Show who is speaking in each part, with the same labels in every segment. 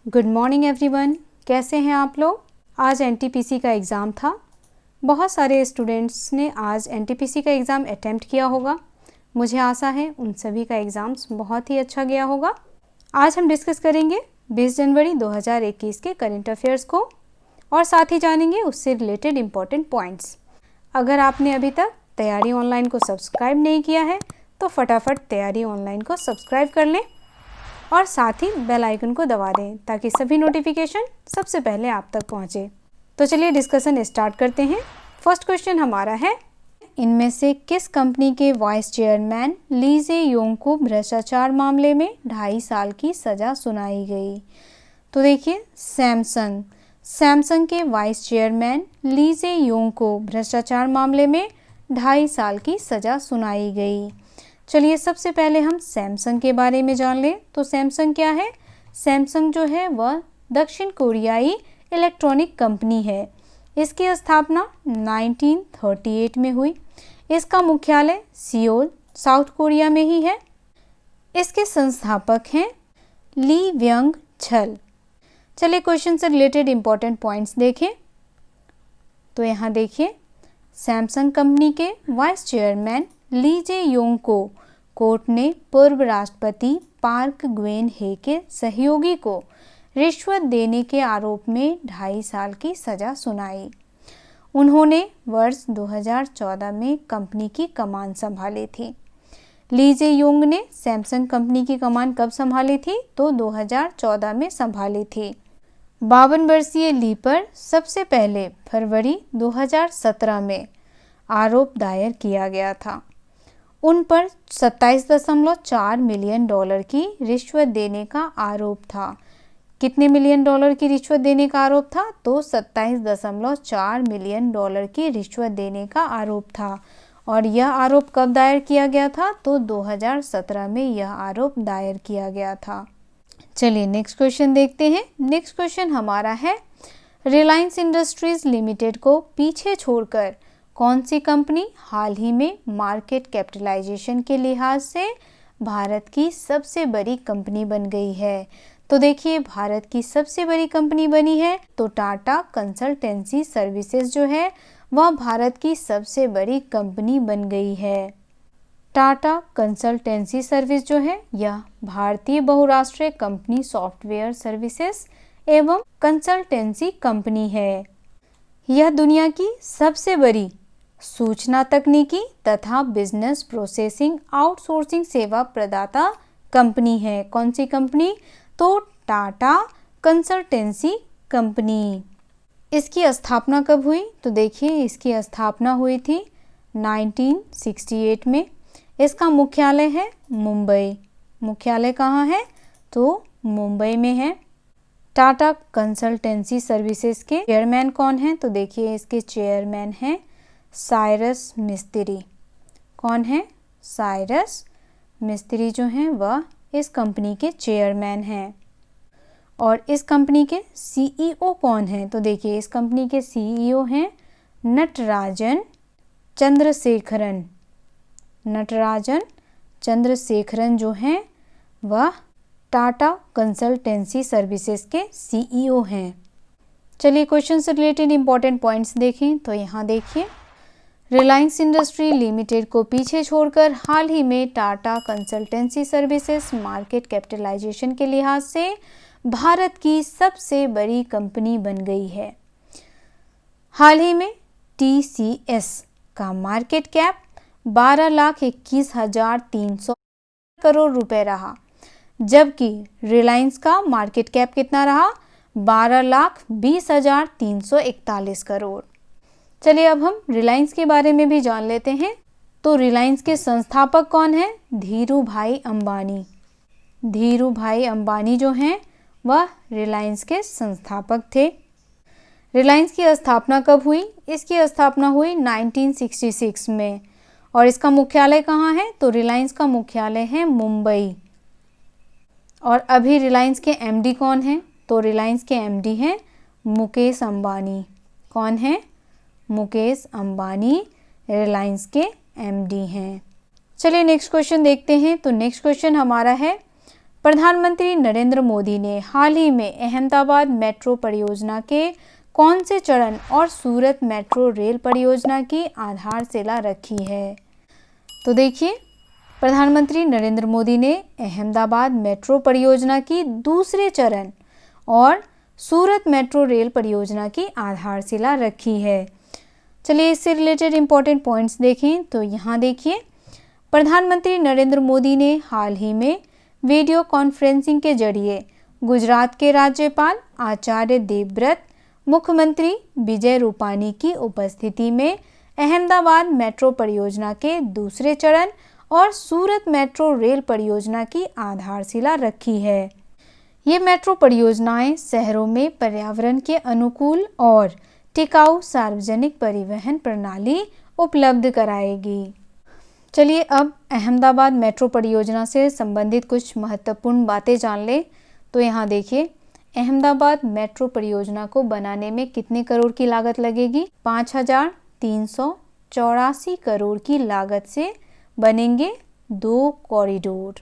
Speaker 1: Good morning everyone. कैसे हैं आप लोग? आज एनटीपीसी का एग्ज़ाम था। बहुत सारे स्टूडेंट्स ने आज एनटीपीसी का एग्ज़ाम अटेम्प्ट किया होगा। मुझे आशा है उन सभी का एग्ज़ाम्स बहुत ही अच्छा गया होगा। आज हम डिस्कस करेंगे 20 जनवरी 2021 के करंट अफेयर्स को और साथ ही जानेंगे उससे रिलेटेड इम्पॉर्टेंट पॉइंट्स। अगर आपने अभी तक तैयारी ऑनलाइन को सब्सक्राइब नहीं किया है तो फटाफट तैयारी ऑनलाइन को सब्सक्राइब कर लें और साथ ही बेल आइकन को दबा दें ताकि सभी नोटिफिकेशन सबसे पहले आप तक पहुंचे। तो चलिए डिस्कशन स्टार्ट करते हैं। फर्स्ट क्वेश्चन हमारा है, इनमें से किस कंपनी के वाइस चेयरमैन ली जे योंग को भ्रष्टाचार मामले में 2.5 साल की सज़ा सुनाई गई? तो देखिए, सैमसंग के वाइस चेयरमैन ली जे योंग को भ्रष्टाचार मामले में 2.5 साल की सज़ा सुनाई गई। चलिए सबसे पहले हम सैमसंग के बारे में जान लें। तो सैमसंग क्या है? सैमसंग जो है वह दक्षिण कोरियाई इलेक्ट्रॉनिक कंपनी है। इसकी स्थापना 1938 में हुई। इसका मुख्यालय सियोल, साउथ कोरिया में ही है। इसके संस्थापक हैं ली व्यंग छल। चलिए क्वेश्चन से रिलेटेड इंपॉर्टेंट पॉइंट्स देखें। तो यहाँ देखिए, सैमसंग कंपनी के वाइस चेयरमैन ली जे योंग को कोर्ट ने पूर्व राष्ट्रपति पार्क ग्वेन हे के सहयोगी को रिश्वत देने के आरोप में 2.5 साल की सज़ा सुनाई। उन्होंने वर्ष 2014 में कंपनी की कमान संभाली थी। ली जे योंग ने सैमसंग कंपनी की कमान कब संभाली थी? तो 2014 में संभाली थी। 52 वर्षीय ली पर सबसे पहले फरवरी 2017 में आरोप दायर किया गया था। उन पर $27.4 मिलियन की रिश्वत देने का आरोप था। कितने मिलियन डॉलर की रिश्वत देने का आरोप था? तो $27.4 मिलियन की रिश्वत देने का आरोप था। और यह आरोप कब दायर किया गया था? तो 2017 में यह आरोप दायर किया गया था। चलिए नेक्स्ट क्वेश्चन देखते हैं। नेक्स्ट क्वेश्चन हमारा है, रिलायंस इंडस्ट्रीज लिमिटेड को पीछे छोड़कर कौन सी कंपनी हाल ही में मार्केट कैपिटलाइजेशन के लिहाज से भारत की सबसे बड़ी कंपनी बन गई है? तो देखिए, भारत की सबसे बड़ी कंपनी बनी है तो टाटा कंसल्टेंसी सर्विसेज जो है वह भारत की सबसे बड़ी कंपनी बन गई है। टाटा कंसल्टेंसी सर्विस जो है यह भारतीय बहुराष्ट्रीय कंपनी सॉफ्टवेयर सर्विसेज एवं कंसल्टेंसी कंपनी है। यह दुनिया की सबसे बड़ी सूचना तकनीकी तथा बिजनेस प्रोसेसिंग आउटसोर्सिंग सेवा प्रदाता कंपनी है। कौन सी कंपनी? तो टाटा कंसल्टेंसी कंपनी। इसकी स्थापना कब हुई? तो देखिए, इसकी स्थापना हुई थी 1968 में। इसका मुख्यालय है मुंबई। मुख्यालय कहाँ है? तो मुंबई में है। टाटा कंसल्टेंसी सर्विसेज के चेयरमैन कौन हैं? तो देखिए, इसके चेयरमैन हैं साइरस मिस्त्री। कौन है? साइरस मिस्त्री जो हैं वह इस कंपनी के चेयरमैन हैं। और इस कंपनी के सीईओ कौन हैं? तो देखिए, इस कंपनी के सीईओ हैं नटराजन चंद्रशेखरन। नटराजन चंद्रशेखरन जो हैं वह टाटा कंसल्टेंसी सर्विसेज के सीईओ हैं। चलिए क्वेश्चन से रिलेटेड इंपॉर्टेंट पॉइंट्स देखें। तो यहाँ देखिए, रिलायंस इंडस्ट्री लिमिटेड को पीछे छोड़कर हाल ही में Tata consultancy services market capitalisation के लिहाज से भारत की सबसे बड़ी कंपनी बन गई है। हाल ही में TCS का मार्केट कैप 12,21,300 करोड़ रुपए रहा, जबकि रिलायंस का मार्केट कैप कितना रहा? 12,20,341 करोड़। चलिए अब हम रिलायंस के बारे में भी जान लेते हैं। तो रिलायंस के संस्थापक कौन हैं? धीरू भाई अंबानी। धीरू भाई अंबानी जो हैं वह रिलायंस के संस्थापक थे। रिलायंस की स्थापना कब हुई? इसकी स्थापना हुई 1966 में। और इसका मुख्यालय कहाँ है? तो रिलायंस का मुख्यालय है मुंबई। और अभी रिलायंस के MD कौन हैं? तो रिलायंस के MD हैं मुकेश अंबानी। कौन है? मुकेश अंबानी रिलायंस के MD हैं। चलिए नेक्स्ट क्वेश्चन देखते हैं। तो नेक्स्ट क्वेश्चन हमारा है, प्रधानमंत्री नरेंद्र मोदी ने हाल ही में अहमदाबाद मेट्रो परियोजना के कौन से चरण और सूरत मेट्रो रेल परियोजना की आधारशिला रखी है? तो देखिए, प्रधानमंत्री नरेंद्र मोदी ने अहमदाबाद मेट्रो परियोजना की दूसरे चरण और सूरत मेट्रो रेल परियोजना की आधारशिला रखी है। चलिए इससे रिलेटेड इम्पोर्टेंट पॉइंट्स देखें। तो यहाँ देखिए, प्रधानमंत्री नरेंद्र मोदी ने हाल ही में वीडियो कॉन्फ्रेंसिंग के जरिए गुजरात के राज्यपाल आचार्य देवव्रत, मुख्यमंत्री विजय रूपाणी की उपस्थिति में अहमदाबाद मेट्रो परियोजना के दूसरे चरण और सूरत मेट्रो रेल परियोजना की आधारशिला रखी है। ये मेट्रो परियोजनाएं शहरों में पर्यावरण के अनुकूल और टिकाऊ सार्वजनिक परिवहन प्रणाली उपलब्ध कराएगी। चलिए अब अहमदाबाद मेट्रो परियोजना से संबंधित कुछ महत्वपूर्ण बातें जान लें। तो यहाँ देखिए, अहमदाबाद मेट्रो परियोजना को बनाने में कितने करोड़ की लागत लगेगी? 5,384 करोड़ की लागत से बनेंगे 2 कॉरिडोर।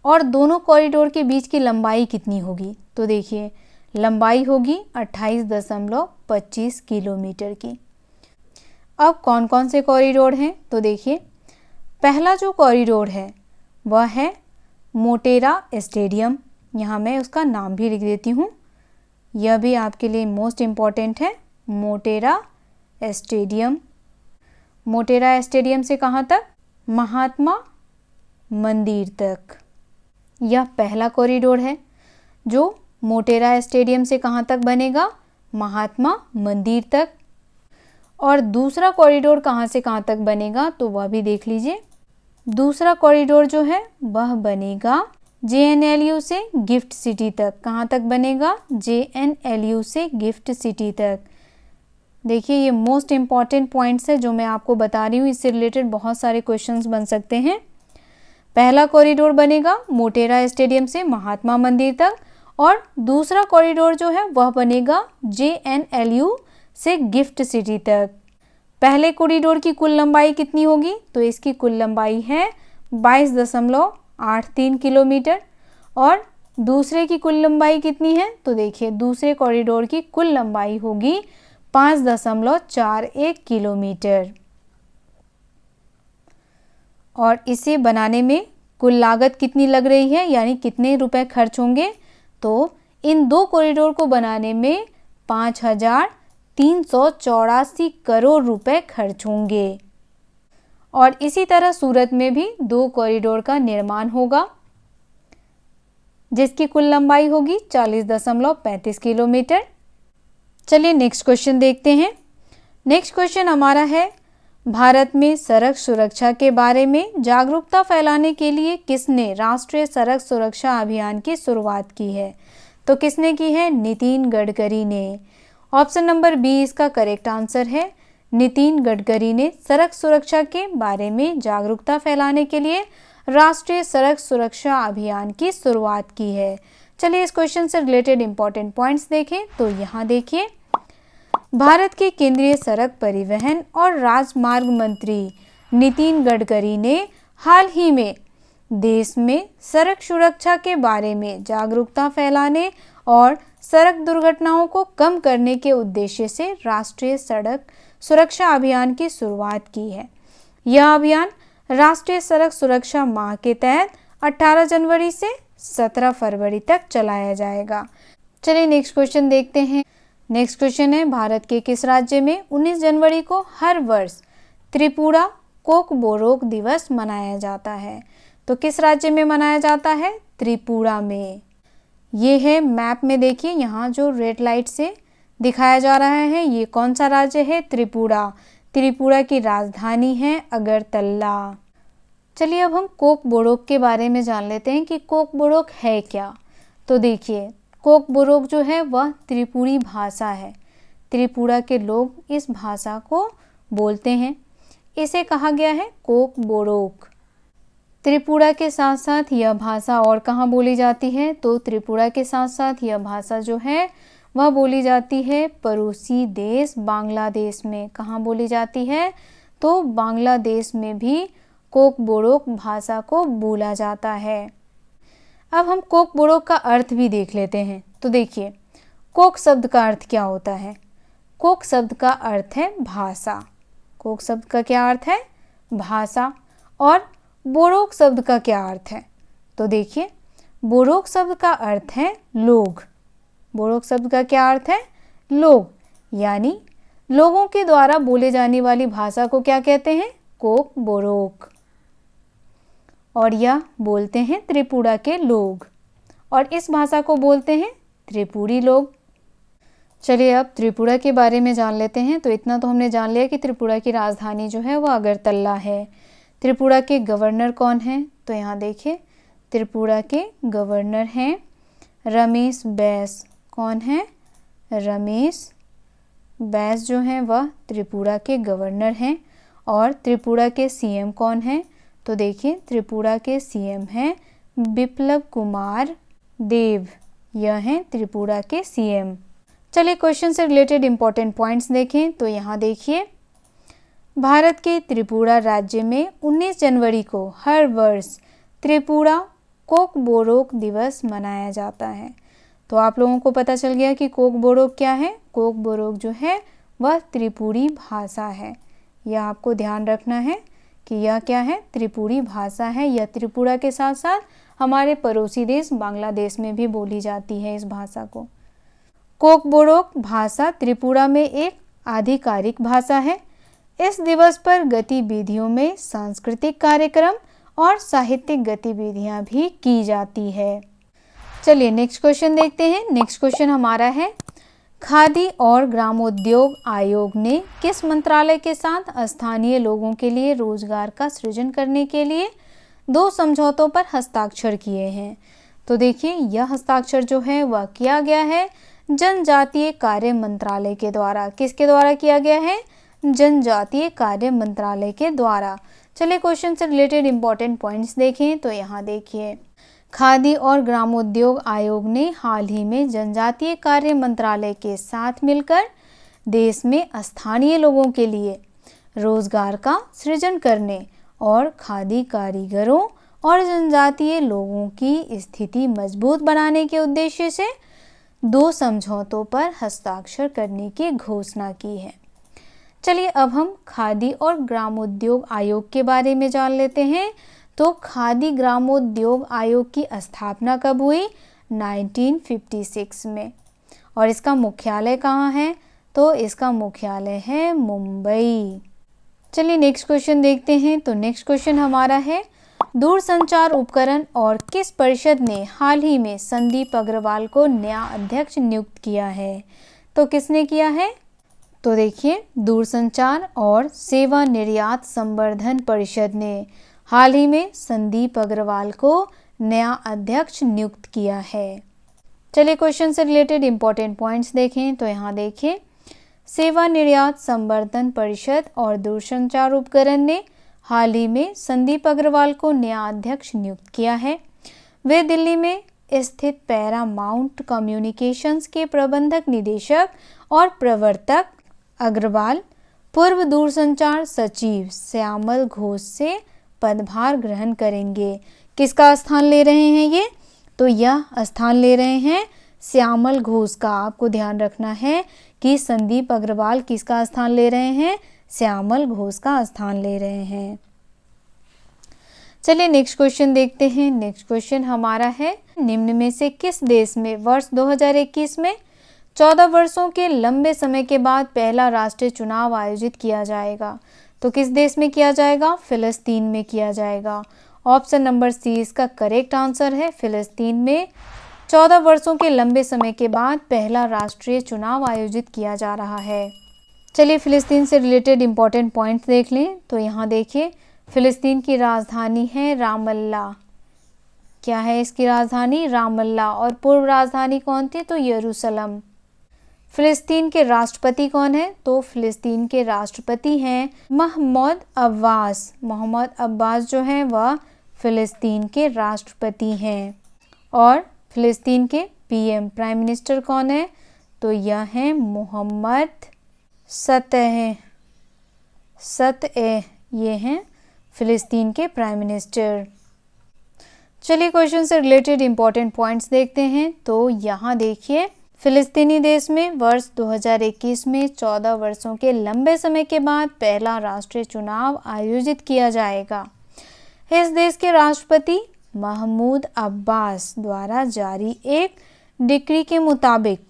Speaker 1: और दोनों कॉरिडोर के बीच की लंबाई कितनी होगी? तो देखिए, लंबाई होगी 28.25 किलोमीटर की। अब कौन कौन से कॉरिडोर हैं? तो देखिए, पहला जो कॉरिडोर है वह है मोटेरा स्टेडियम। यहाँ मैं उसका नाम भी लिख देती हूँ, यह भी आपके लिए मोस्ट इम्पॉर्टेंट है। मोटेरा स्टेडियम। मोटेरा स्टेडियम से कहाँ तक? महात्मा मंदिर तक। यह पहला कॉरिडोर है जो मोटेरा स्टेडियम से कहाँ तक बनेगा? महात्मा मंदिर तक। और दूसरा कॉरिडोर कहाँ से कहाँ तक बनेगा? तो वह भी देख लीजिए। दूसरा कॉरिडोर जो है वह बनेगा JNLU से गिफ्ट सिटी तक। कहाँ तक बनेगा? JNLU से गिफ्ट सिटी तक। देखिए, ये मोस्ट इम्पॉर्टेंट पॉइंट्स है जो मैं आपको बता रही हूँ। इससे रिलेटेड बहुत सारे क्वेश्चंस बन सकते हैं। पहला कॉरिडोर बनेगा मोटेरा स्टेडियम से महात्मा मंदिर तक और दूसरा कॉरिडोर जो है वह बनेगा JNLU से गिफ्ट सिटी तक। पहले कॉरिडोर की कुल लंबाई कितनी होगी? तो इसकी कुल लंबाई है 22.83 किलोमीटर। और दूसरे की कुल लंबाई कितनी है? तो देखिए, दूसरे कॉरिडोर की कुल लंबाई होगी 5.41 किलोमीटर। और इसे बनाने में कुल लागत कितनी लग रही है, यानी कितने रुपए खर्च होंगे? तो इन 2 कॉरिडोर को बनाने में 5,384 करोड़ रुपए खर्च होंगे। और इसी तरह सूरत में भी 2 कॉरिडोर का निर्माण होगा जिसकी कुल लंबाई होगी 40.35 किलोमीटर। चलिए नेक्स्ट क्वेश्चन देखते हैं। नेक्स्ट क्वेश्चन हमारा है, भारत में सड़क सुरक्षा के बारे में जागरूकता फैलाने के लिए किसने राष्ट्रीय सड़क सुरक्षा अभियान की शुरुआत की है? तो किसने की है? नितिन गडकरी ने। ऑप्शन नंबर बी इसका करेक्ट आंसर है। नितिन गडकरी ने सड़क सुरक्षा के बारे में जागरूकता फैलाने के लिए राष्ट्रीय सड़क सुरक्षा अभियान की शुरुआत की है। चलिए इस क्वेश्चन से रिलेटेड इंपॉर्टेंट पॉइंट्स देखें। तो यहाँ देखिए, भारत के केंद्रीय सड़क परिवहन और राजमार्ग मंत्री नितिन गडकरी ने हाल ही में देश में सड़क सुरक्षा के बारे में जागरूकता फैलाने और सड़क दुर्घटनाओं को कम करने के उद्देश्य से राष्ट्रीय सड़क सुरक्षा अभियान की शुरुआत की है। यह अभियान राष्ट्रीय सड़क सुरक्षा माह के तहत 18 जनवरी से 17 फरवरी तक चलाया जाएगा। चलिए नेक्स्ट क्वेश्चन देखते हैं। नेक्स्ट क्वेश्चन है, भारत के किस राज्य में 19 जनवरी को हर वर्ष त्रिपुरा कोकबोरोक दिवस मनाया जाता है? तो किस राज्य में मनाया जाता है? त्रिपुरा में। ये है मैप में, देखिए यहाँ जो रेड लाइट से दिखाया जा रहा है ये कौन सा राज्य है? त्रिपुरा। त्रिपुरा की राजधानी है अगरतला। चलिए अब हम कोकबोरोक के बारे में जान लेते हैं कि कोकबोरोक है क्या। तो देखिए, कोकबोरोक जो है वह त्रिपुरी भाषा है। त्रिपुरा के लोग इस भाषा को बोलते हैं। इसे कहा गया है कोकबोरोक। त्रिपुरा के साथ साथ यह भाषा और कहाँ बोली जाती है? तो त्रिपुरा के साथ साथ यह भाषा जो है वह बोली जाती है पड़ोसी देश बांग्लादेश में। कहाँ बोली जाती है? तो बांग्लादेश में भी कोकबोरोक भाषा को बोला जाता है। अब हम कोक बोरोक का अर्थ भी देख लेते हैं। तो देखिए, कोक शब्द का अर्थ क्या होता है? कोक शब्द का अर्थ है भाषा। कोक शब्द का क्या अर्थ है? भाषा। और बोरोक शब्द का क्या अर्थ है? तो देखिए, बोरोक शब्द का अर्थ है लोग। बोरोक शब्द का क्या अर्थ है? लोग, यानी लोगों के द्वारा बोले जाने वाली भाषा को क्या कहते हैं? कोक बोरोक। और यह बोलते हैं त्रिपुरा के लोग, और इस भाषा को बोलते हैं त्रिपुरी लोग। चलिए अब त्रिपुरा के बारे में जान लेते हैं। तो इतना तो हमने जान लिया कि त्रिपुरा की राजधानी जो है वह अगरतला है। त्रिपुरा के गवर्नर कौन हैं? तो यहाँ देखिए, त्रिपुरा के गवर्नर हैं रमेश बैस। कौन है? रमेश बैस जो हैं वह त्रिपुरा के गवर्नर हैं। और त्रिपुरा के सीएम कौन हैं? तो देखिए, त्रिपुरा के सीएम हैं बिप्लब कुमार देव। यह हैं त्रिपुरा के सीएम। चलिए क्वेश्चन से रिलेटेड इंपॉर्टेंट पॉइंट्स देखें। तो यहाँ देखिए, भारत के त्रिपुरा राज्य में 19 जनवरी को हर वर्ष त्रिपुरा कोक बोरोक दिवस मनाया जाता है। तो आप लोगों को पता चल गया कि कोक बोरोक क्या है। कोक बोरोक जो है वह त्रिपुरी भाषा है। यह आपको ध्यान रखना है कि यह क्या है? त्रिपुरी भाषा है। यह त्रिपुरा के साथ साथ हमारे पड़ोसी देश बांग्लादेश में भी बोली जाती है इस भाषा को। कोक बोरोक भाषा त्रिपुरा में एक आधिकारिक भाषा है। इस दिवस पर गतिविधियों में सांस्कृतिक कार्यक्रम और साहित्यिक गतिविधियां भी की जाती है। चलिए नेक्स्ट क्वेश्चन देखते हैं। नेक्स्ट क्वेश्चन हमारा है, खादी और ग्रामोद्योग आयोग ने किस मंत्रालय के साथ स्थानीय लोगों के लिए रोजगार का सृजन करने के लिए 2 समझौतों पर हस्ताक्षर किए हैं? तो देखिए, यह हस्ताक्षर जो है वह किया गया है जनजातीय कार्य मंत्रालय के द्वारा। किसके द्वारा किया गया है? जनजातीय कार्य मंत्रालय के द्वारा। चलिए क्वेश्चन से रिलेटेड इंपॉर्टेंट पॉइंट्स देखें। तो यहाँ देखिए, खादी और ग्रामोद्योग आयोग ने हाल ही में जनजातीय कार्य मंत्रालय के साथ मिलकर देश में स्थानीय लोगों के लिए रोजगार का सृजन करने और खादी कारीगरों और जनजातीय लोगों की स्थिति मजबूत बनाने के उद्देश्य से 2 समझौतों पर हस्ताक्षर करने की घोषणा की है। चलिए अब हम खादी और ग्रामोद्योग आयोग के बारे में जान लेते हैं। तो खादी ग्रामोद्योग आयोग की स्थापना कब हुई? 1956 में। और इसका मुख्यालय कहाँ है? तो इसका मुख्यालय है मुंबई। चलिए नेक्स्ट क्वेश्चन देखते हैं। तो नेक्स्ट क्वेश्चन हमारा है, दूरसंचार उपकरण और किस परिषद ने हाल ही में संदीप अग्रवाल को नया अध्यक्ष नियुक्त किया है? तो किसने किया है? तो देखिए, दूरसंचार और सेवा निर्यात संवर्धन परिषद ने हाल ही में संदीप अग्रवाल को नया अध्यक्ष नियुक्त किया है। चलिए क्वेश्चन से रिलेटेड इंपॉर्टेंट पॉइंट्स देखें। तो यहाँ देखिए, सेवा निर्यात संवर्धन परिषद और दूरसंचार उपकरण ने हाल ही में संदीप अग्रवाल को नया अध्यक्ष नियुक्त किया है। वे दिल्ली में स्थित पैरामाउंट कम्युनिकेशंस के प्रबंधक निदेशक और प्रवर्तक अग्रवाल पूर्व दूरसंचार सचिव श्यामल घोष से पदभार ग्रहण करेंगे। किसका स्थान ले रहे हैं ये? तो यह स्थान ले रहे हैं श्यामल घोष का। आपको ध्यान रखना है कि संदीप अग्रवाल किसका स्थान ले रहे हैं? श्यामल घोष का स्थान ले रहे हैं। चलिए नेक्स्ट क्वेश्चन देखते हैं। नेक्स्ट क्वेश्चन हमारा है, निम्न में से किस देश में वर्ष 2021 में 14 वर्षों के लंबे समय के बाद पहला राष्ट्रीय चुनाव आयोजित किया जाएगा? तो किस देश में किया जाएगा? फिलिस्तीन में किया जाएगा। ऑप्शन नंबर सी इसका करेक्ट आंसर है। फिलिस्तीन में 14 वर्षों के लंबे समय के बाद पहला राष्ट्रीय चुनाव आयोजित किया जा रहा है। चलिए फिलिस्तीन से रिलेटेड इंपॉर्टेंट पॉइंट्स देख लें। तो यहाँ देखिए, फिलिस्तीन की राजधानी है रामल्ला। क्या है इसकी राजधानी? रामल्ला। और पूर्व राजधानी कौन थी? तो यरूशलेम। फिलिस्तीन के राष्ट्रपति कौन है? तो फिलिस्तीन के राष्ट्रपति हैं महमूद अब्बास। मोहम्मद अब्बास जो हैं वह फिलिस्तीन के राष्ट्रपति हैं। और फिलिस्तीन के पीएम प्राइम मिनिस्टर कौन है? तो यह हैं मोहम्मद सतह। ये हैं फिलिस्तीन के प्राइम मिनिस्टर। चलिए क्वेश्चन से रिलेटेड इंपॉर्टेंट पॉइंट्स देखते हैं। तो यहाँ देखिए, फिलिस्तीनी देश में वर्ष 2021 में 14 वर्षों के लंबे समय के बाद पहला राष्ट्रीय चुनाव आयोजित किया जाएगा। इस देश के राष्ट्रपति महमूद अब्बास द्वारा जारी एक डिक्री के मुताबिक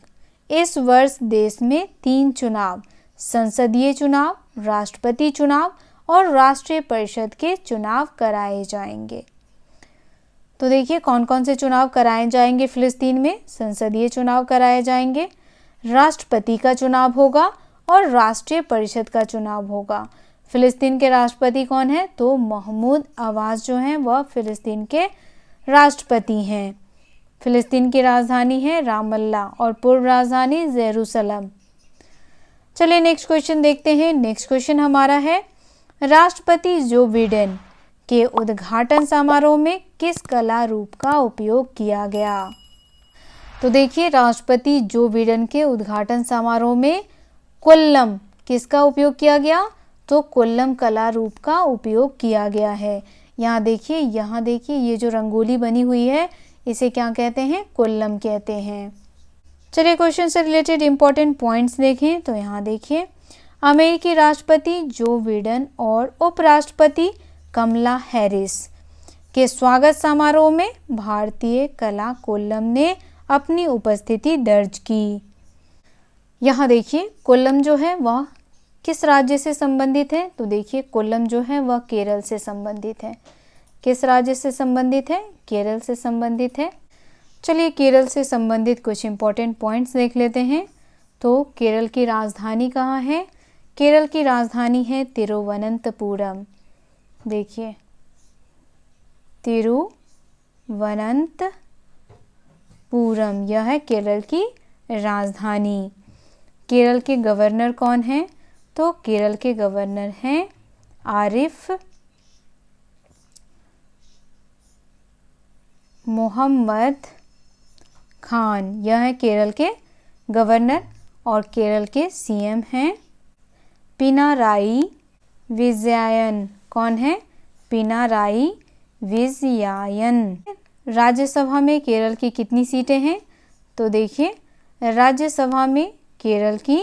Speaker 1: इस वर्ष देश में 3 चुनाव, संसदीय चुनाव, राष्ट्रपति चुनाव और राष्ट्रीय परिषद के चुनाव कराए जाएंगे। तो देखिए कौन कौन से चुनाव कराए जाएंगे फिलिस्तीन में। संसदीय चुनाव कराए जाएंगे, राष्ट्रपति का चुनाव होगा और राष्ट्रीय परिषद का चुनाव होगा। फिलिस्तीन के राष्ट्रपति कौन है? तो महमूद अब्बास जो हैं वह फिलिस्तीन के राष्ट्रपति हैं। फिलिस्तीन की राजधानी है रामल्ला और पूर्व राजधानी जेरूसलम। चलिए नेक्स्ट क्वेश्चन देखते हैं। नेक्स्ट क्वेश्चन हमारा है, राष्ट्रपति जो बिडेन के उद्घाटन समारोह में किस कला रूप का उपयोग किया गया? तो देखिए, राष्ट्रपति जो बिडेन के उद्घाटन समारोह में कोल्लम किसका उपयोग किया गया? तो कोल्लम कला रूप का उपयोग किया गया है। यहाँ देखिए ये जो रंगोली बनी हुई है इसे क्या कहते हैं? कोल्लम कहते हैं। चलिए क्वेश्चन से रिलेटेड इंपॉर्टेंट पॉइंट्स देखें। तो यहाँ देखिए, अमेरिकी राष्ट्रपति जो बिडेन और उपराष्ट्रपति कमला हैरिस के स्वागत समारोह में भारतीय कला कोल्लम ने अपनी उपस्थिति दर्ज की। यहाँ देखिए, कोल्लम जो है वह किस राज्य से संबंधित है? तो देखिए, कोल्लम जो है वह केरल से संबंधित है। किस राज्य से संबंधित है? केरल से संबंधित है। चलिए केरल से संबंधित कुछ इंपॉर्टेंट पॉइंट्स देख लेते हैं। तो केरल की राजधानी कहाँ है? केरल की राजधानी है तिरुवनंतपुरम। देखिए, तिरुवनंतपुरम यह है केरल की राजधानी। केरल के गवर्नर कौन है? तो केरल के गवर्नर हैं आरिफ मोहम्मद खान। यह है केरल के गवर्नर और केरल के सीएम हैं पिनाराई विजयन। कौन है? पिनाराई विजयन। राज्यसभा में केरल की कितनी सीटें हैं? तो देखिए, राज्यसभा में केरल की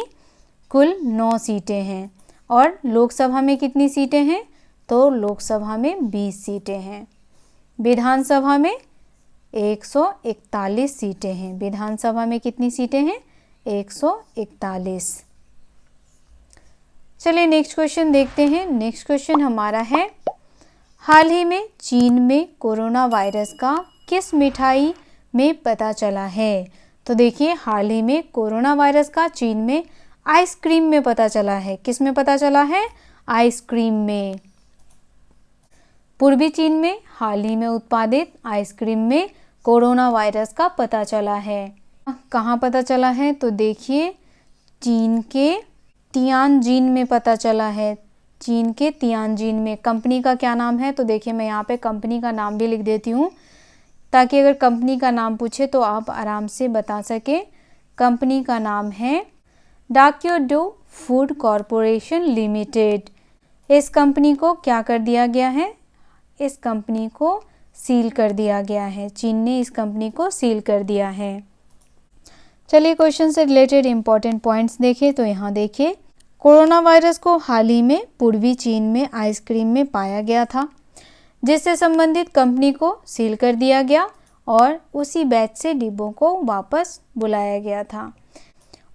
Speaker 1: कुल 9 सीटें हैं और लोकसभा में कितनी सीटें हैं? तो लोकसभा में 20 सीटें हैं। विधानसभा में 141 सीटें हैं। विधानसभा में कितनी सीटें हैं? 141। चलिए नेक्स्ट क्वेश्चन देखते हैं। नेक्स्ट क्वेश्चन हमारा है, हाल ही में चीन में कोरोना वायरस का किस मिठाई में पता चला है? तो देखिए, हाल ही में कोरोना वायरस का चीन में आइसक्रीम में पता चला है। किस में पता चला है? आइसक्रीम में। पूर्वी चीन में हाल ही में उत्पादित आइसक्रीम में कोरोना वायरस का पता चला है। कहाँ पता चला है? तो देखिए, चीन के तियानजिन में पता चला है। चीन के तियानजिन में। कंपनी का क्या नाम है? तो देखिए, मैं यहाँ पे कंपनी का नाम भी लिख देती हूँ ताकि अगर कंपनी का नाम पूछे तो आप आराम से बता सके। कंपनी का नाम है डाक्योडो फूड कॉरपोरेशन लिमिटेड। इस कंपनी को क्या कर दिया गया है? इस कंपनी को सील कर दिया गया है। चीन ने इस कंपनी को सील कर दिया है। चलिए क्वेश्चन से रिलेटेड इंपॉर्टेंट पॉइंट्स देखें। तो यहाँ देखिए, कोरोना वायरस को हाल ही में पूर्वी चीन में आइसक्रीम में पाया गया था, जिससे संबंधित कंपनी को सील कर दिया गया और उसी बैच से डिब्बों को वापस बुलाया गया था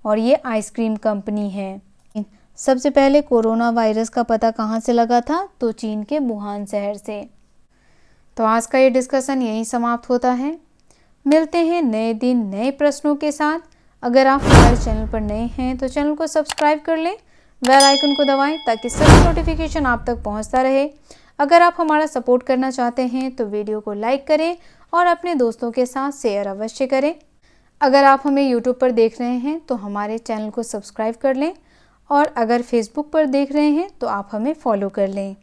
Speaker 1: और ये आइसक्रीम कंपनी है। सबसे पहले कोरोना वायरस का पता कहाँ से लगा था? तो चीन के वुहान शहर से। तो आज का ये डिस्कशन यहीं समाप्त होता है। मिलते हैं नए दिन नए प्रश्नों के साथ। अगर आप हमारे चैनल पर नए हैं तो चैनल को सब्सक्राइब कर लें, बेल आइकन को दबाएं ताकि सभी नोटिफिकेशन आप तक पहुंचता रहे। अगर आप हमारा सपोर्ट करना चाहते हैं तो वीडियो को लाइक करें और अपने दोस्तों के साथ शेयर अवश्य करें। अगर आप हमें यूट्यूब पर देख रहे हैं तो हमारे चैनल को सब्सक्राइब कर लें और अगर फेसबुक पर देख रहे हैं तो आप हमें फॉलो कर लें।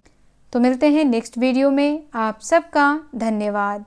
Speaker 1: तो मिलते हैं नेक्स्ट वीडियो में। आप सबका धन्यवाद।